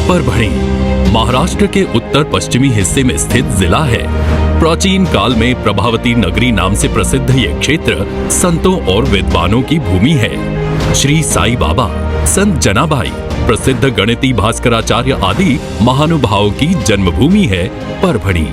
परभणी महाराष्ट्र के उत्तर पश्चिमी हिस्से में स्थित जिला है। प्राचीन काल में प्रभावती नगरी नाम से प्रसिद्ध ये क्षेत्र संतों और विद्वानों की भूमि है। श्री साईं बाबा, संत जनाबाई, प्रसिद्ध गणिती भास्कराचार्य आदि महानुभावों की जन्मभूमि है परभणी।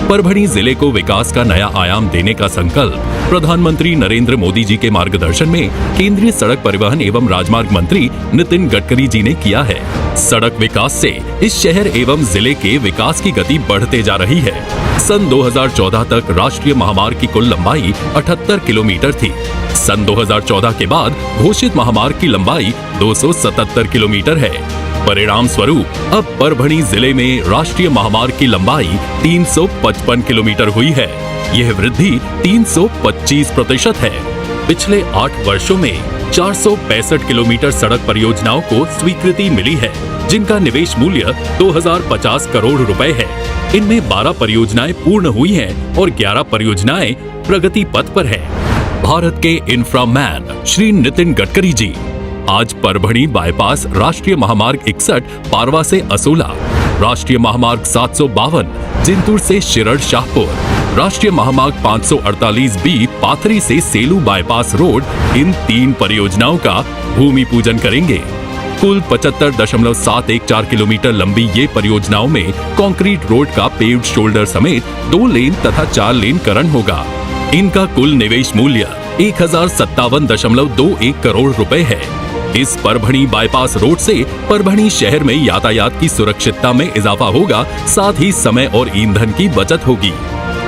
परभणी जिले को विकास का नया आयाम देने का संकल्प प्रधानमंत्री नरेंद्र मोदी जी के मार्गदर्शन में केंद्रीय सड़क परिवहन एवं राजमार्ग मंत्री नितिन गडकरी जी ने किया है। सड़क विकास से इस शहर एवं जिले के विकास की गति बढ़ते जा रही है। सन 2014 तक राष्ट्रीय महामार्ग की कुल लंबाई 78 किलोमीटर थी। सन 2014 के बाद घोषित महामार्ग की लंबाई 277 किलोमीटर है। परिणाम स्वरूप अब परभणी जिले में राष्ट्रीय महामार्ग की लंबाई 355 किलोमीटर हुई है। यह वृद्धि 325% है। पिछले 8 वर्षों में 465 किलोमीटर सड़क परियोजनाओं को स्वीकृति मिली है, जिनका निवेश मूल्य 2050 करोड़ रुपए है। इनमें 12 परियोजनाएं पूर्ण हुई हैं और 11 परियोजनाएं प्रगति पथ पर है। भारत के इंफ्रामैन श्री नितिन गडकरी जी आज परभणी बाईपास राष्ट्रीय महामार्ग 61 पारवा से असोला, राष्ट्रीय महामार्ग 752 जिंतूर से शिरड़ शाहपुर, राष्ट्रीय महामार्ग 548B पाथरी से सेलू बाईपास रोड, इन 3 परियोजनाओं का भूमि पूजन करेंगे। कुल 75.714 किलोमीटर लंबी ये परियोजनाओं में कंक्रीट रोड का पेव्ड शोल्डर समेत 2 लेन तथा 4 लेन करण होगा। इनका कुल निवेश मूल्य 1057.21 करोड़ रुपए है। इस परभणी बाईपास रोड से परभणी शहर में यातायात की सुरक्षितता में इजाफा होगा, साथ ही समय और ईंधन की बचत होगी।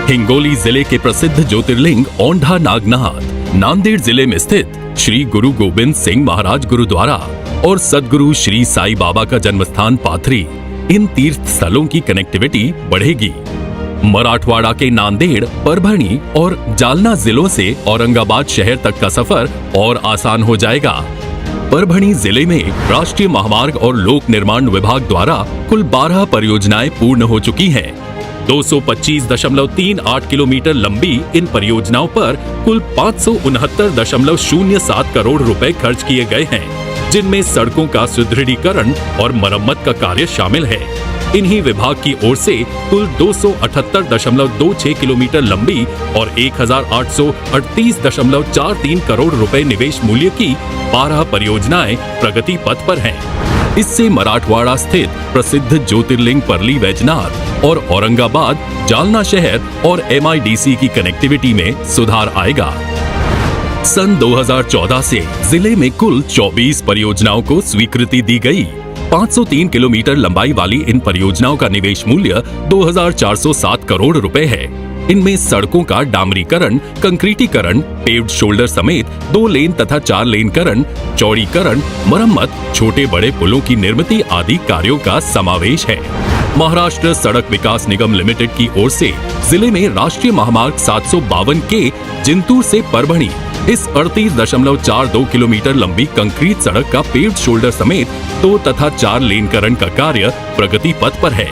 हिंगोली जिले के प्रसिद्ध ज्योतिर्लिंग औंढा नागनाथ, नांदेड़ जिले में स्थित श्री गुरु गोविंद सिंह महाराज गुरुद्वारा और सदगुरु श्री साईं बाबा का जन्मस्थान पाथरी, इन तीर्थ स्थलों की कनेक्टिविटी बढ़ेगी। मराठवाड़ा के नांदेड़, परभणी और जालना जिलों से औरंगाबाद शहर तक का सफर और आसान हो जाएगा। परभणी जिले में राष्ट्रीय महामार्ग और लोक निर्माण विभाग द्वारा कुल 12 परियोजनाएं पूर्ण हो चुकी हैं। 225.38 किलोमीटर लंबी इन परियोजनाओं पर कुल 569.07 करोड़ रुपए खर्च किए गए हैं, जिनमें सड़कों का सुदृढ़ीकरण और मरम्मत का कार्य शामिल है। इन्हीं विभाग की ओर से कुल 278.26 किलोमीटर लंबी और 1838.43 करोड़ रुपए निवेश मूल्य की 12 परियोजनाएं प्रगति पथ पर हैं। इससे मराठवाड़ा स्थित प्रसिद्ध ज्योतिर्लिंग परली वैजनाथ और औरंगाबाद, जालना शहर और MIDC की कनेक्टिविटी में सुधार आएगा। सन 2014 से जिले में कुल 24 परियोजनाओं को स्वीकृति दी गई। 503 किलोमीटर लंबाई वाली इन परियोजनाओं का निवेश मूल्य 2407 करोड़ रुपए है। इनमें सड़कों का डामरीकरण, कंक्रीटीकरण, पेव्ड शोल्डर समेत 2 लेन तथा 4 लेनकरण, चौड़ीकरण, मरम्मत, छोटे बड़े पुलों की निर्मित आदि कार्यों का समावेश है। महाराष्ट्र सड़क विकास निगम लिमिटेड की ओर से जिले में राष्ट्रीय महामार्ग 752 के जिंतूर से परभणी इस 38.42 किलोमीटर लंबी कंक्रीट सड़क का पेव्ड शोल्डर समेत 2 तथा 4 लेनकरण का कार्य प्रगति पथ पर है।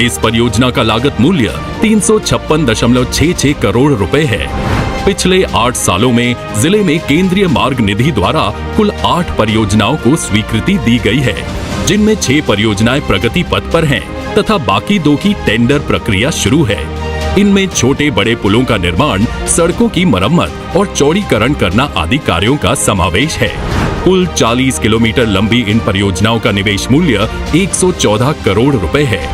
इस परियोजना का लागत मूल्य 356.66 करोड़ रुपए है। पिछले 8 सालों में जिले में केंद्रीय मार्ग निधि द्वारा कुल 8 परियोजनाओं को स्वीकृति दी गई है, जिनमें 6 परियोजनाएं प्रगति पथ पर हैं तथा बाकी 2 की टेंडर प्रक्रिया शुरू है। इनमें छोटे बड़े पुलों का निर्माण, सड़कों की मरम्मत और चौड़ीकरण करना आदि कार्यों का समावेश है। कुल 40 किलोमीटर लंबी इन परियोजनाओं का निवेश मूल्य 114 करोड़ रुपए है।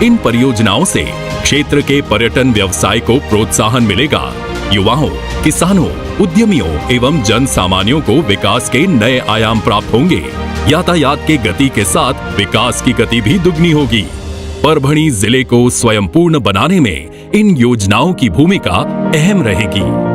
इन परियोजनाओं से क्षेत्र के पर्यटन व्यवसाय को प्रोत्साहन मिलेगा। युवाओं, किसानों, उद्यमियों एवं जन सामान्यों को विकास के नए आयाम प्राप्त होंगे। यातायात के गति के साथ विकास की गति भी दुगनी होगी। परभणी जिले को स्वयंपूर्ण बनाने में इन योजनाओं की भूमिका अहम रहेगी।